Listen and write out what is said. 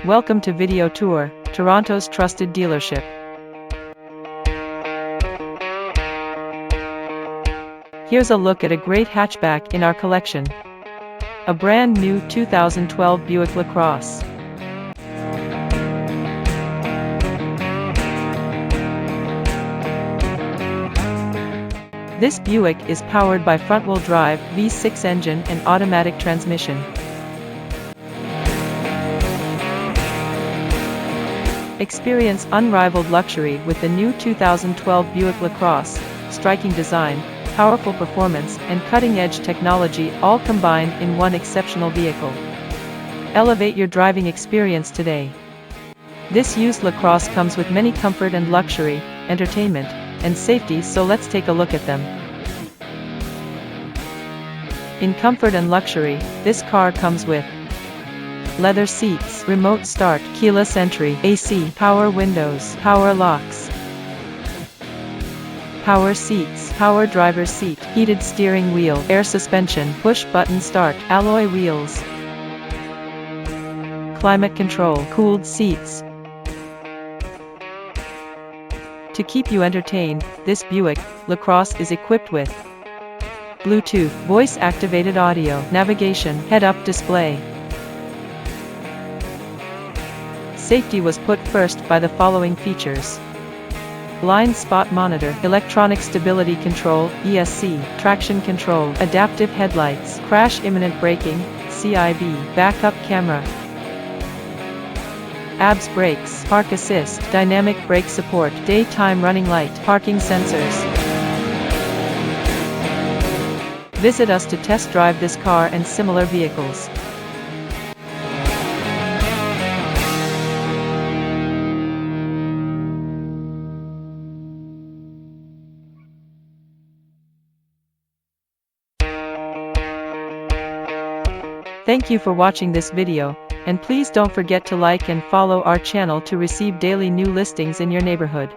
Welcome to Video Tour, Toronto's trusted dealership. Here's a look at a great hatchback in our collection. A brand new 2012 Buick LaCrosse. This Buick is powered by front-wheel drive V6 engine and automatic transmission. Experience unrivaled luxury with the new 2012 Buick LaCrosse. Striking design, powerful performance, and cutting-edge technology all combined in one exceptional vehicle. Elevate your driving experience today. This used LaCrosse comes with many comfort and luxury, entertainment, and safety, so let's take a look at them. In comfort and luxury, this car comes with leather seats, remote start, keyless entry, AC, power windows, power locks, power seats, power driver's seat, heated steering wheel, air suspension, push button start, alloy wheels, climate control, cooled seats. To keep you entertained, this Buick LaCrosse is equipped with Bluetooth, voice-activated audio, navigation, head-up display. Safety was put first by the following features: blind spot monitor, electronic stability control, ESC, traction control, adaptive headlights, crash imminent braking, CIB, backup camera, ABS brakes, park assist, dynamic brake support, daytime running light, parking sensors. Visit us to test drive this car and similar vehicles. Thank you for watching this video, and please don't forget to like and follow our channel to receive daily new listings in your neighborhood.